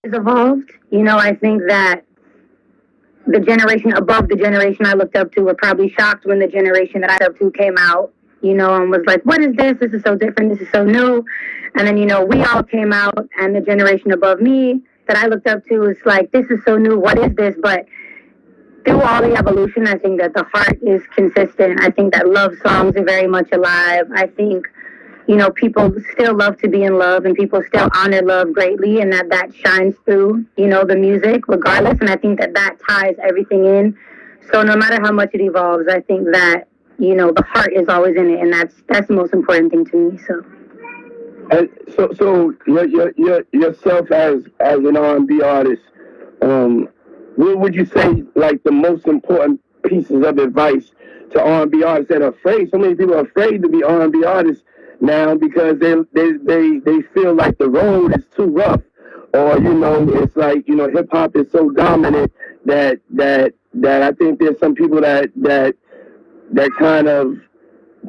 It's evolved. I think that the generation above the generation I looked up to were probably shocked when the generation that I looked up to came out, and was like, what is this? This is so different. This is so new. And then, we all came out, and the generation above me that I looked up to was like, this is so new. What is this? But through all the evolution, I think that the heart is consistent. I think that love songs are very much alive. I think, people still love to be in love, and people still honor love greatly, and that shines through, the music regardless. And I think that ties everything in. So no matter how much it evolves, I think that, the heart is always in it, and that's the most important thing to me. So. And so yourself as an R&B artist, what would you say like the most important pieces of advice to R&B artists that are afraid? So many people are afraid to be R&B artists now because they feel like the road is too rough, or it's like hip hop is so dominant that I think there's some people that kind of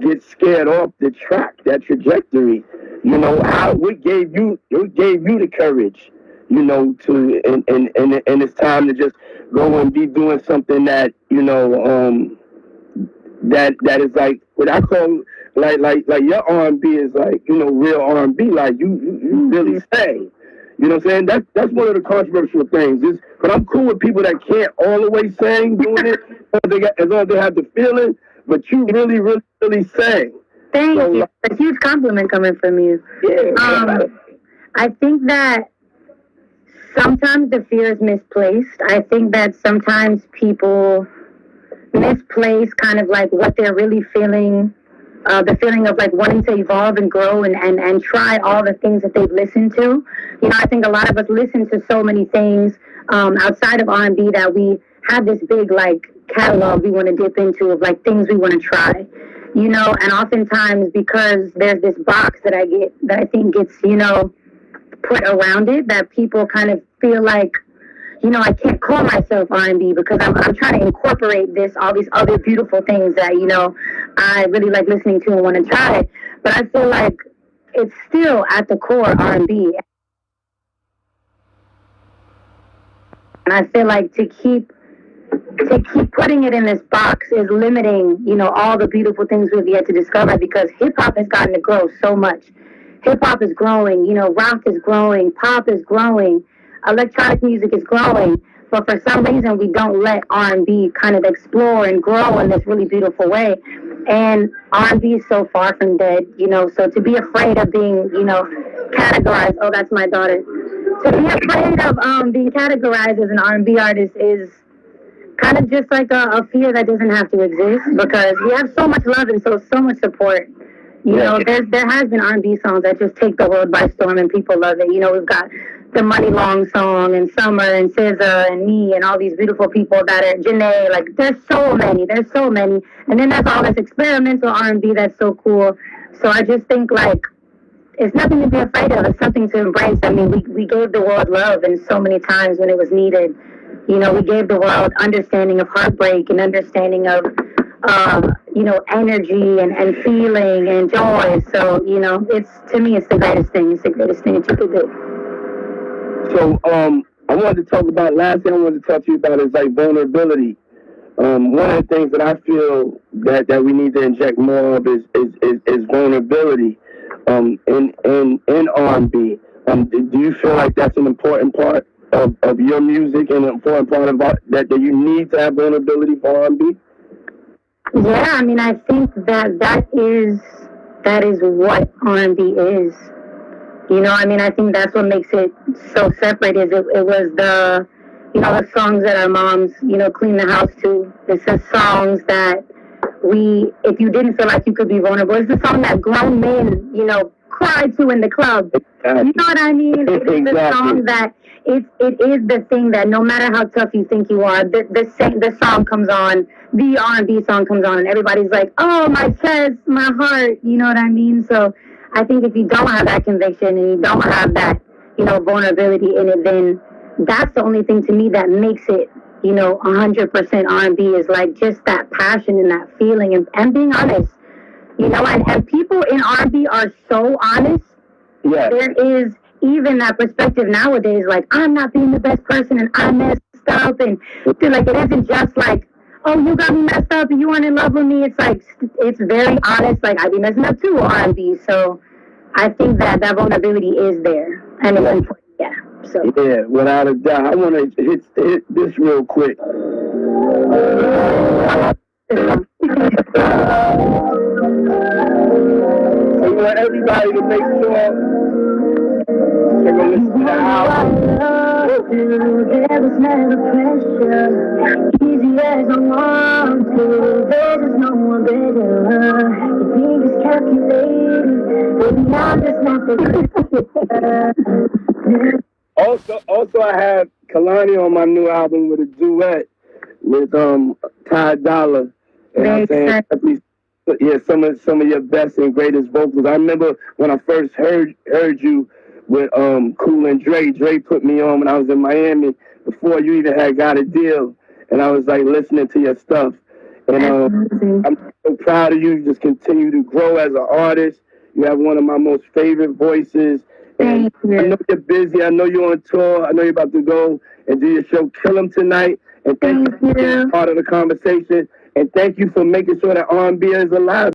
get scared off the track, that trajectory. What gave you the courage, to and it's time to just go and be doing something that that is like what I call like your R&B is like real R&B, like you really sing. You know what I'm saying? That's one of the controversial things. But I'm cool with people that can't all the way sing doing it as long as they have the feeling. But you really, really, really sing. Thank you. A huge compliment coming from you. Yeah. I think that sometimes the fear is misplaced. I think that sometimes people misplace kind of like what they're really feeling, the feeling of like wanting to evolve and grow and try all the things that they've listened to. I think a lot of us listen to so many things outside of R&B that we have this big like catalog we want to dip into of like things we want to try. And oftentimes because there's this box that I think gets, put around it, that people kind of feel like, I can't call myself R&B because I'm trying to incorporate all these other beautiful things that, I really like listening to and want to try. But I feel like it's still at the core R&B. And I feel like to keep putting it in this box is limiting, all the beautiful things we've yet to discover, because hip hop has gotten to grow so much. Hip hop is growing, rock is growing, pop is growing, electronic music is growing, but for some reason we don't let R&B kind of explore and grow in this really beautiful way. And R&B is so far from dead, so to be afraid of being, categorized, oh, that's my daughter. To be afraid of being categorized as an R&B artist is kind of just like a fear that doesn't have to exist, because we have so much love and so much support. There has been R&B songs that just take the world by storm and people love it. We've got the Money Long song and Summer and SZA and me and all these beautiful people that are Janae. Like there's so many. And then there's all this experimental R&B that's so cool. So I just think like it's nothing to be afraid of. It's something to embrace. I mean, we gave the world love and so many times when it was needed. We gave the world understanding of heartbreak and understanding of, energy and feeling and joy. So, to me, it's the greatest thing. It's the greatest thing that you could do. So, I wanted to talk about, last thing I wanted to talk to you about is like vulnerability. One of the things that I feel that we need to inject more of is vulnerability in R&B. Do you feel like that's an important part of your music and an important part of that you need to have vulnerability for R&B? Yeah, I mean, I think that is what R&B is. I think that's what makes it so separate. Is it was the songs that our moms clean the house to. It's the songs that if you didn't feel like you could be vulnerable, it's the song that grown men cry to in the club. Exactly. You know what I mean? It's the song that it is the thing that no matter how tough you think you are, the song comes on, the R&B song comes on, and everybody's like, oh, my chest, my heart, you know what I mean? So I think if you don't have that conviction and you don't have that, vulnerability in it, then that's the only thing to me that makes it, 100% R&B is like just that passion and that feeling and being honest, and people in R&B are so honest. Yes. There is even that perspective nowadays, like I'm not being the best person and I messed up, and feel like it isn't just like, oh, you got me messed up and you weren't in love with me. It's like it's very honest. Like I be messing up too, R&B. So I think that that vulnerability is there, and it's important. Yeah. So yeah, without a doubt. I want to hit this real quick. So you want everybody to make sure they're going to listen to the album. There was never pressure, easy as I want to. There's just no one better. You think it's calculated, baby, I'm just not the Also, I have Kehlani on my new album with a duet with Ty Dolla. And I'm saying, yeah, some of your best and greatest vocals. I remember when I first heard you with Cool and Dre. Dre put me on when I was in Miami before you even had got a deal, and I was like listening to your stuff. And I'm so proud of you. You just continue to grow as an artist. You have one of my most favorite voices. And I know you're busy. I know you're on tour. I know you're about to go and do your show. Kill 'em tonight. And thank you for being part of the conversation. And thank you for making sure that R&B is alive.